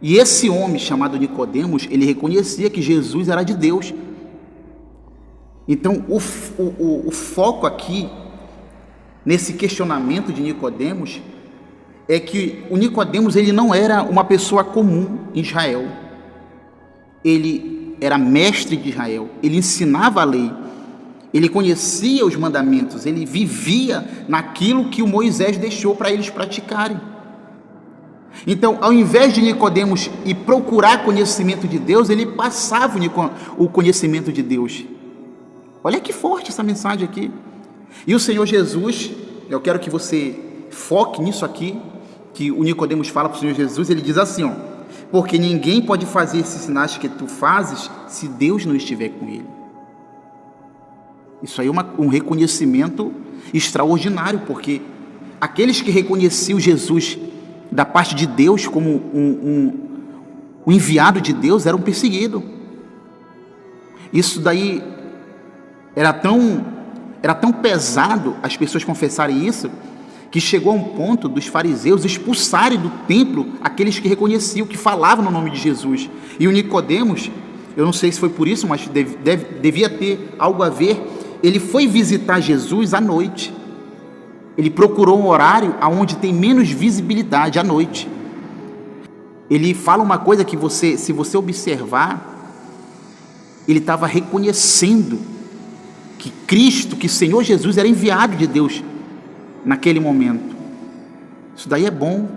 E esse homem chamado Nicodemos, ele reconhecia que Jesus era de Deus. Então, o foco aqui, nesse questionamento de Nicodemos, é que o Nicodemos, ele não era uma pessoa comum em Israel. Ele era mestre de Israel, ele ensinava a lei, ele conhecia os mandamentos, ele vivia naquilo que o Moisés deixou para eles praticarem. Então, ao invés de Nicodemos ir procurar conhecimento de Deus, ele passava o conhecimento de Deus. Olha que forte essa mensagem aqui. E o Senhor Jesus, eu quero que você foque nisso aqui, que o Nicodemos fala para o Senhor Jesus, ele diz assim, ó: porque ninguém pode fazer esses sinais que tu fazes se Deus não estiver com ele. Isso aí é um reconhecimento extraordinário, porque aqueles que reconheciam Jesus da parte de Deus como o enviado de Deus eram perseguidos. Isso daí era tão pesado as pessoas confessarem isso, que chegou a um ponto dos fariseus expulsarem do templo aqueles que reconheciam, que falavam no nome de Jesus. E o Nicodemos, eu não sei se foi por isso, mas devia ter algo a ver, ele foi visitar Jesus à noite. Ele procurou um horário onde tem menos visibilidade, à noite. Ele fala uma coisa que se você observar, ele estava reconhecendo que Cristo, que Senhor Jesus era enviado de Deus naquele momento. Isso daí é bom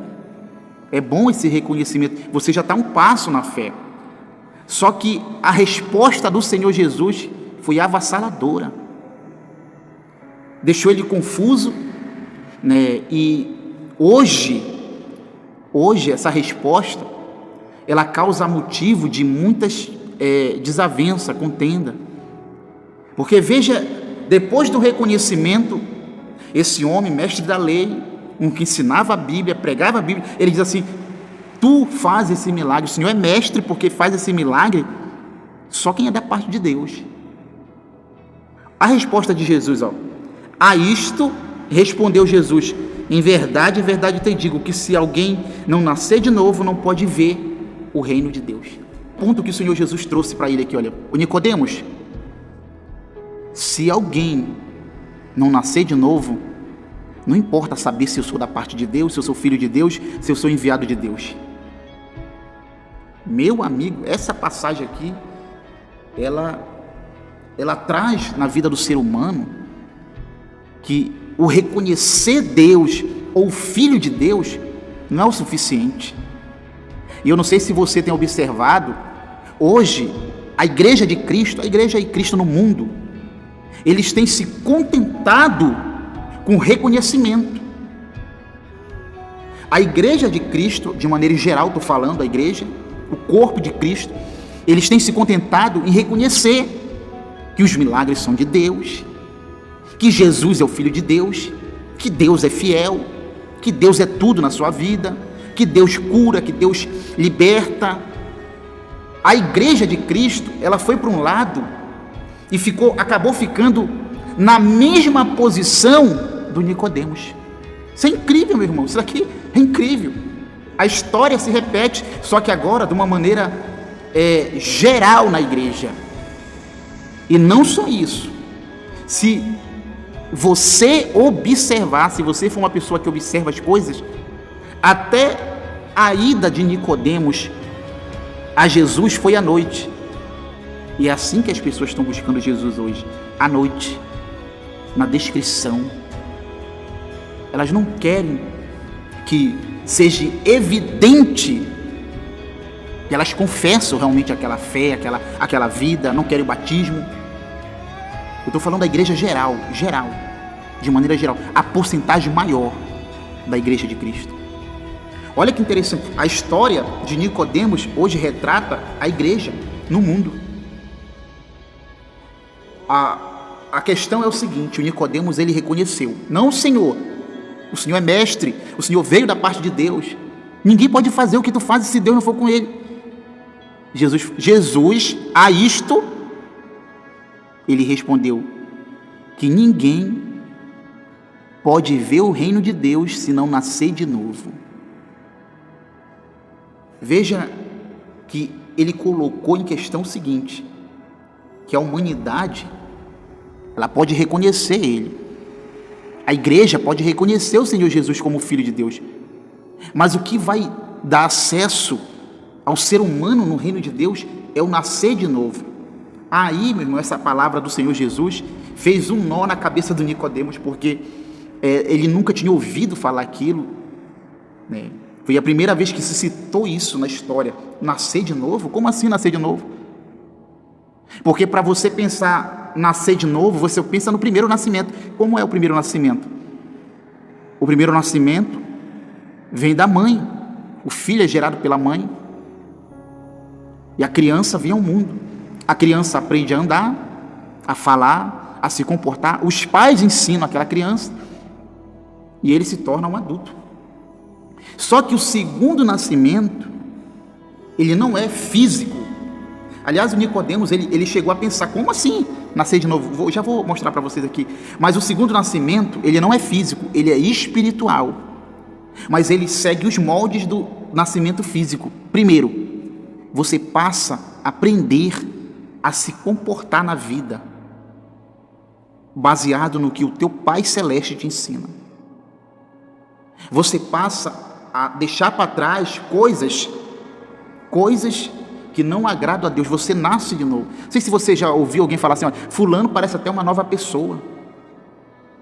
esse reconhecimento, você já está um passo na fé. Só que a resposta do Senhor Jesus foi avassaladora, deixou ele confuso, né? E hoje essa resposta, ela causa motivo de muitas desavenças, contenda, porque veja, depois do reconhecimento, esse homem, mestre da lei, um que ensinava a Bíblia, pregava a Bíblia, ele diz assim: tu faz esse milagre, o Senhor é mestre porque faz esse milagre, só quem é da parte de Deus. A resposta de Jesus, ó: a isto respondeu Jesus: em verdade te digo que se alguém não nascer de novo, não pode ver o reino de Deus. O ponto que o Senhor Jesus trouxe para ele aqui, olha: o Nicodemos, se alguém não nascer de novo, não importa saber se eu sou da parte de Deus, se eu sou filho de Deus, se eu sou enviado de Deus. Meu amigo, essa passagem aqui, ela traz na vida do ser humano que o reconhecer Deus ou filho de Deus não é o suficiente. E eu não sei se você tem observado, hoje a igreja de Cristo no mundo, eles têm se contentado com reconhecimento. A igreja de Cristo, de maneira geral, estou falando, a igreja, o corpo de Cristo, eles têm se contentado em reconhecer que os milagres são de Deus, que Jesus é o Filho de Deus, que Deus é fiel, que Deus é tudo na sua vida, que Deus cura, que Deus liberta. A igreja de Cristo, ela foi para um lado e acabou ficando na mesma posição do Nicodemos. Isso é incrível, meu irmão, isso daqui é incrível. A história se repete, só que agora de uma maneira geral na igreja. E não só isso, se você observar, se você for uma pessoa que observa as coisas, até a ida de Nicodemos a Jesus foi à noite. E é assim que as pessoas estão buscando Jesus hoje, à noite, na descrição. Elas não querem que seja evidente que elas confessam realmente aquela fé, aquela vida, não querem o batismo. Eu estou falando da igreja geral, de maneira geral, a porcentagem maior da igreja de Cristo. Olha que interessante, a história de Nicodemos hoje retrata a igreja no mundo. A questão é o seguinte: o Nicodemos, ele reconheceu, não o Senhor é mestre, o Senhor veio da parte de Deus, ninguém pode fazer o que tu fazes se Deus não for com ele. Jesus, a isto, ele respondeu que ninguém pode ver o reino de Deus se não nascer de novo. Veja que ele colocou em questão o seguinte, que a humanidade, ela pode reconhecer ele. A igreja pode reconhecer o Senhor Jesus como Filho de Deus. Mas o que vai dar acesso ao ser humano no reino de Deus é o nascer de novo. Aí, meu irmão, essa palavra do Senhor Jesus fez um nó na cabeça do Nicodemos, porque ele nunca tinha ouvido falar aquilo, né? Foi a primeira vez que se citou isso na história. Nascer de novo? Como assim nascer de novo? Porque para você pensar nascer de novo, você pensa no primeiro nascimento. Como é o primeiro nascimento? O primeiro nascimento vem da mãe. O filho é gerado pela mãe. E a criança vem ao mundo. A criança aprende a andar, a falar, a se comportar. Os pais ensinam aquela criança e ele se torna um adulto. Só que o segundo nascimento, ele não é físico. Aliás, o Nicodemos, ele chegou a pensar, como assim nascer de novo? Já vou mostrar para vocês aqui. Mas o segundo nascimento, ele não é físico, ele é espiritual. Mas ele segue os moldes do nascimento físico. Primeiro, você passa a aprender a se comportar na vida, baseado no que o teu Pai Celeste te ensina. Você passa a deixar para trás coisas que não agradam a Deus. Você nasce de novo. Não sei se você já ouviu alguém falar assim, olha, fulano parece até uma nova pessoa,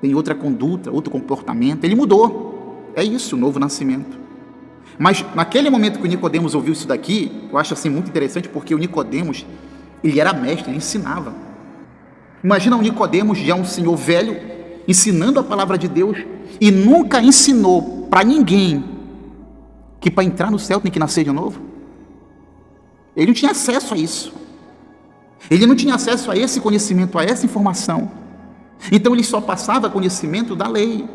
tem outra conduta, outro comportamento, ele mudou. É isso, o novo nascimento. Mas naquele momento que o Nicodemos ouviu isso daqui, eu acho assim muito interessante, porque o Nicodemos, ele era mestre, ele ensinava. Imagina o Nicodemos, já um senhor velho, ensinando a palavra de Deus, e nunca ensinou para ninguém que para entrar no céu tem que nascer de novo. Ele não tinha acesso a isso. Ele não tinha acesso a esse conhecimento, a essa informação. Então ele só passava conhecimento da lei.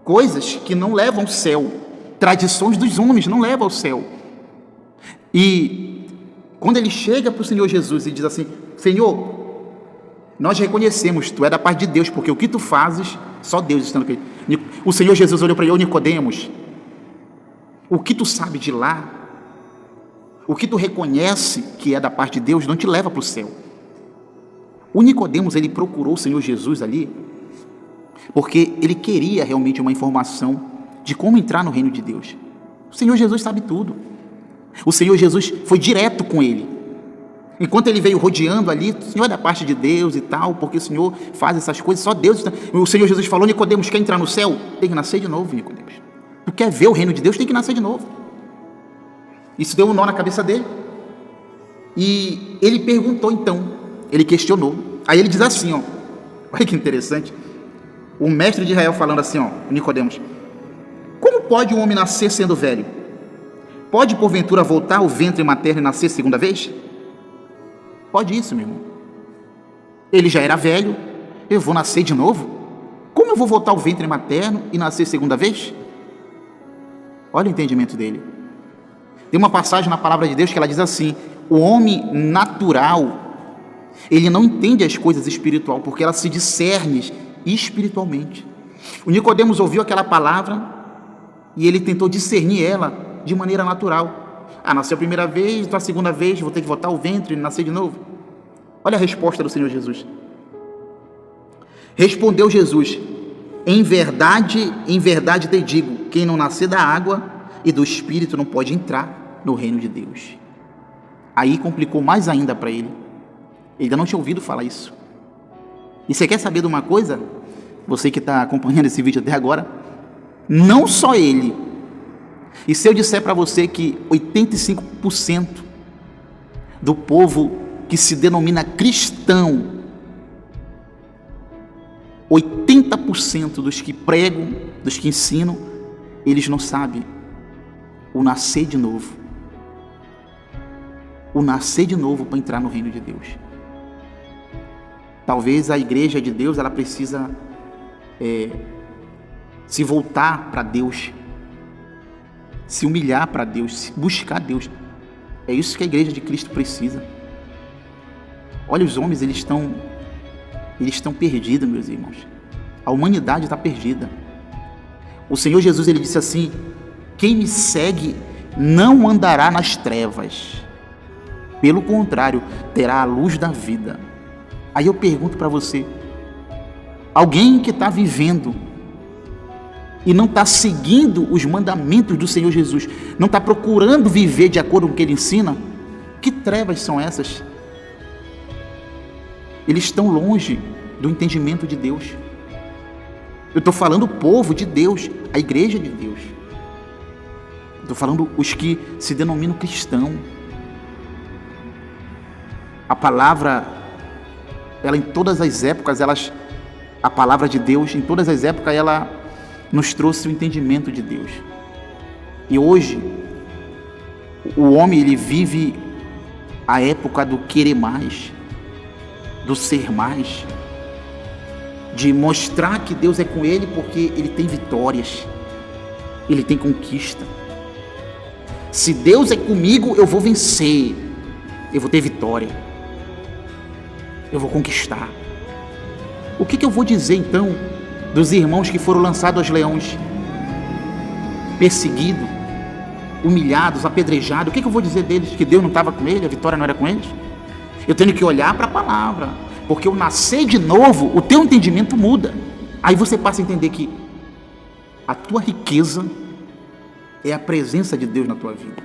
Coisas que não levam ao céu. Tradições dos homens não levam ao céu. E quando ele chega para o Senhor Jesus e diz assim, Senhor, nós reconhecemos, tu é da parte de Deus, porque o que tu fazes, só Deus estando aqui. O Senhor Jesus olhou para ele, Nicodemos, o que tu sabe de lá, o que tu reconhece que é da parte de Deus, não te leva para o céu. O Nicodemos, ele procurou o Senhor Jesus ali, porque ele queria realmente uma informação de como entrar no reino de Deus. O Senhor Jesus sabe tudo. O Senhor Jesus foi direto com ele. Enquanto ele veio rodeando ali, o Senhor é da parte de Deus e tal, porque o Senhor faz essas coisas, só Deus. O Senhor Jesus falou, Nicodemos, quer entrar no céu? Tem que nascer de novo, Nicodemos. Tu quer ver o reino de Deus, tem que nascer de novo. Isso deu um nó na cabeça dele. E ele perguntou então, ele questionou. Aí ele diz assim, ó, olha que interessante. O mestre de Israel falando assim, ó, Nicodemos, como pode um homem nascer sendo velho? Pode porventura voltar ao ventre materno e nascer segunda vez? Pode isso, meu irmão. Ele já era velho, eu vou nascer de novo? Como eu vou voltar ao ventre materno e nascer segunda vez? Olha o entendimento dele. Tem uma passagem na palavra de Deus que ela diz assim, o homem natural, ele não entende as coisas espirituais, porque ela se discerne espiritualmente. O Nicodemos ouviu aquela palavra e ele tentou discernir ela de maneira natural. Nasceu a primeira vez, então a segunda vez vou ter que voltar ao ventre e nascer de novo. Olha a resposta do Senhor Jesus. Respondeu Jesus, em verdade te digo, quem não nascer da água e do Espírito não pode entrar no reino de Deus. Aí complicou mais ainda para ele. Ele ainda não tinha ouvido falar isso. E você quer saber de uma coisa? Você que está acompanhando esse vídeo até agora, não só ele. E se eu disser para você que 85% do povo que se denomina cristão, 80% dos que pregam, dos que ensinam, eles não sabem o nascer de novo. O nascer de novo para entrar no reino de Deus. Talvez a igreja de Deus, ela precisa se voltar para Deus, se humilhar para Deus, buscar Deus. É isso que a igreja de Cristo precisa. Olha, os homens, eles estão perdidos, meus irmãos. A humanidade está perdida. O Senhor Jesus, ele disse assim, quem me segue não andará nas trevas. Pelo contrário, terá a luz da vida. Aí eu pergunto para você, alguém que está vivendo e não está seguindo os mandamentos do Senhor Jesus, não está procurando viver de acordo com o que Ele ensina, que trevas são essas? Eles estão longe do entendimento de Deus. Eu estou falando o povo de Deus, a igreja de Deus. Estou falando os que se denominam cristão. A palavra, ela em todas as épocas, a palavra de Deus, em todas as épocas, ela nos trouxe o entendimento de Deus. E hoje, o homem, ele vive a época do querer mais, do ser mais, de mostrar que Deus é com ele porque ele tem vitórias, ele tem conquista. Se Deus é comigo, eu vou vencer, eu vou ter vitória, eu vou conquistar. O que eu vou dizer então dos irmãos que foram lançados aos leões, perseguidos, humilhados, apedrejados? O que eu vou dizer deles? Que Deus não estava com eles, a vitória não era com eles? Eu tenho que olhar para a palavra, porque eu nascer de novo, o teu entendimento muda. Aí você passa a entender que a tua riqueza é a presença de Deus na tua vida.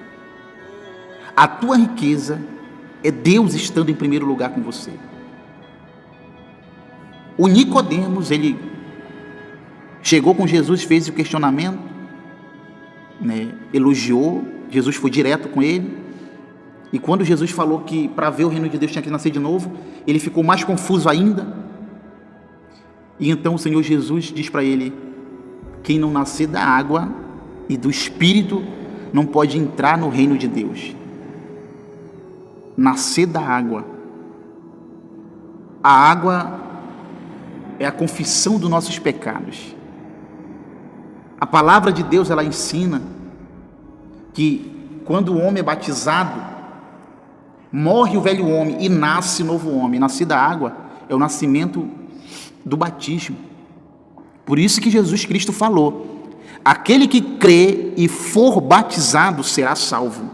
A tua riqueza é Deus estando em primeiro lugar com você. O Nicodemos, ele chegou com Jesus, fez o questionamento, elogiou, Jesus foi direto com ele, e quando Jesus falou que para ver o reino de Deus tinha que nascer de novo, ele ficou mais confuso ainda, e então o Senhor Jesus diz para ele, quem não nascer da água e do Espírito não pode entrar no reino de Deus. Nascer da água. A água é a confissão dos nossos pecados. A palavra de Deus, ela ensina que quando o homem é batizado, morre o velho homem e nasce novo homem. Nascer da água é o nascimento do batismo. Por isso que Jesus Cristo falou, aquele que crê e for batizado será salvo.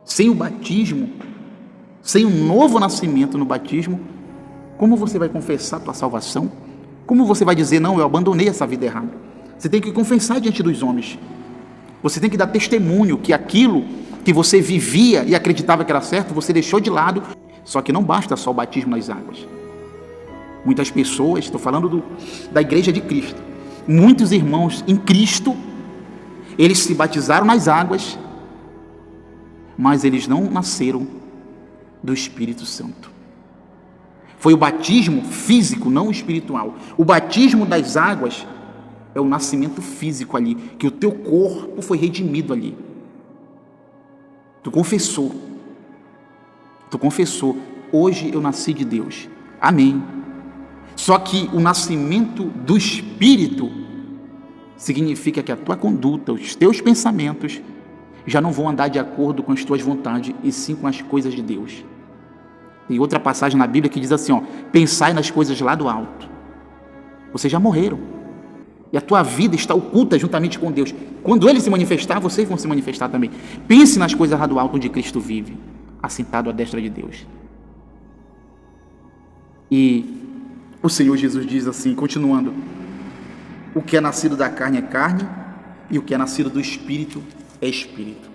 Sem o batismo, sem um novo nascimento no batismo, como você vai confessar a tua salvação? Como você vai dizer, não, eu abandonei essa vida errada? Você tem que confessar diante dos homens. Você tem que dar testemunho que aquilo que você vivia e acreditava que era certo, você deixou de lado. Só que não basta só o batismo nas águas. Muitas pessoas, estou falando da igreja de Cristo, muitos irmãos em Cristo, eles se batizaram nas águas, mas eles não nasceram do Espírito Santo. Foi o batismo físico, não o espiritual. O batismo das águas é o nascimento físico ali, que o teu corpo foi redimido ali. Tu confessou, hoje eu nasci de Deus, amém. Só que o nascimento do Espírito significa que a tua conduta, os teus pensamentos já não vão andar de acordo com as tuas vontades, e sim com as coisas de Deus. Tem outra passagem na Bíblia que diz assim, pensai nas coisas lá do alto. Vocês já morreram, e a tua vida está oculta juntamente com Deus. Quando Ele se manifestar, vocês vão se manifestar também. Pense nas coisas lá do alto, onde Cristo vive, assentado à destra de Deus. E o Senhor Jesus diz assim, continuando, o que é nascido da carne é carne, e o que é nascido do Espírito é Espírito.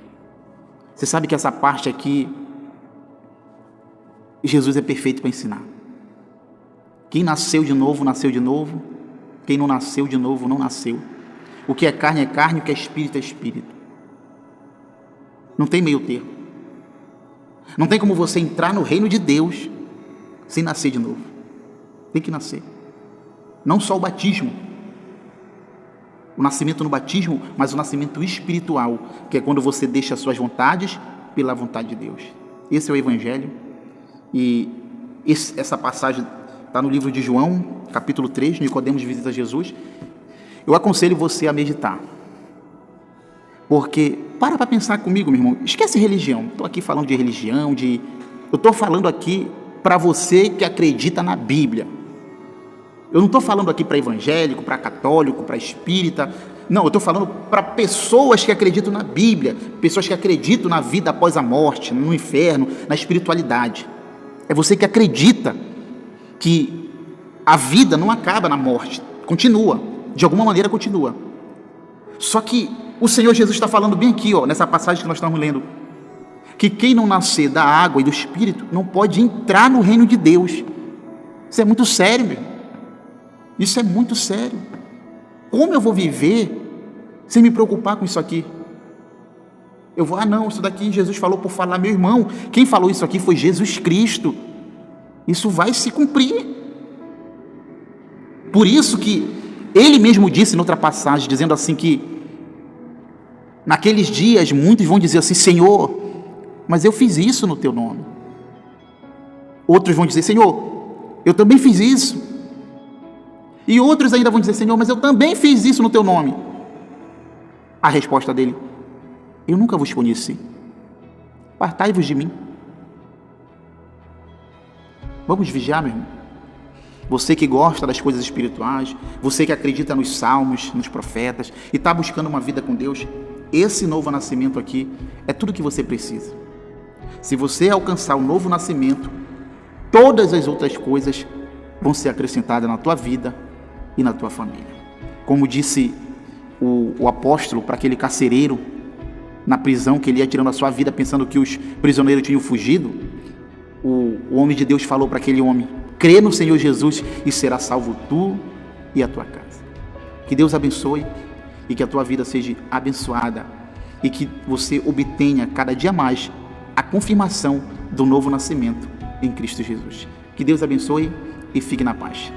Você sabe que essa parte aqui, Jesus é perfeito para ensinar. Quem nasceu de novo, nasceu de novo. Quem não nasceu de novo, não nasceu. O que é carne, o que é espírito é espírito. Não tem meio termo. Não tem como você entrar no reino de Deus sem nascer de novo. Tem que nascer. Não só o batismo, o nascimento no batismo, mas o nascimento espiritual, que é quando você deixa as suas vontades pela vontade de Deus. Esse é o Evangelho. E essa passagem está no livro de João, capítulo 3, Nicodemos visita Jesus. Eu aconselho você a meditar. Porque, para pensar comigo, meu irmão, esquece religião. Estou aqui falando de religião, eu estou falando aqui para você que acredita na Bíblia. Eu não estou falando aqui para evangélico, para católico, para espírita. Não, eu estou falando para pessoas que acreditam na Bíblia, pessoas que acreditam na vida após a morte, no inferno, na espiritualidade. É você que acredita que a vida não acaba na morte, continua, de alguma maneira continua. Só que o Senhor Jesus está falando bem aqui, nessa passagem que nós estamos lendo, que quem não nascer da água e do Espírito não pode entrar no reino de Deus. Isso é muito sério, meu. Isso é muito sério. Como eu vou viver sem me preocupar com isso aqui? Eu vou, não, isso daqui Jesus falou por falar. Meu irmão, quem falou isso aqui foi Jesus Cristo. Isso vai se cumprir. Por isso que ele mesmo disse em outra passagem, dizendo assim que naqueles dias muitos vão dizer assim: Senhor, mas eu fiz isso no teu nome. Outros vão dizer: Senhor, eu também fiz isso. E outros ainda vão dizer: Senhor, mas eu também fiz isso no teu nome. A resposta dele: eu nunca vos conheci, apartai-vos de mim. Vamos vigiar, meu irmão. Você que gosta das coisas espirituais, você que acredita nos salmos, nos profetas e está buscando uma vida com Deus, esse novo nascimento aqui é tudo que você precisa. Se você alcançar o novo nascimento, todas as outras coisas vão ser acrescentadas na tua vida e na tua família. Como disse o apóstolo para aquele carcereiro na prisão, que ele ia tirando a sua vida pensando que os prisioneiros tinham fugido, o homem de Deus falou para aquele homem: crê no Senhor Jesus e será salvo tu e a tua casa. Que Deus abençoe e que a tua vida seja abençoada e que você obtenha cada dia mais a confirmação do novo nascimento em Cristo Jesus. Que Deus abençoe e fique na paz.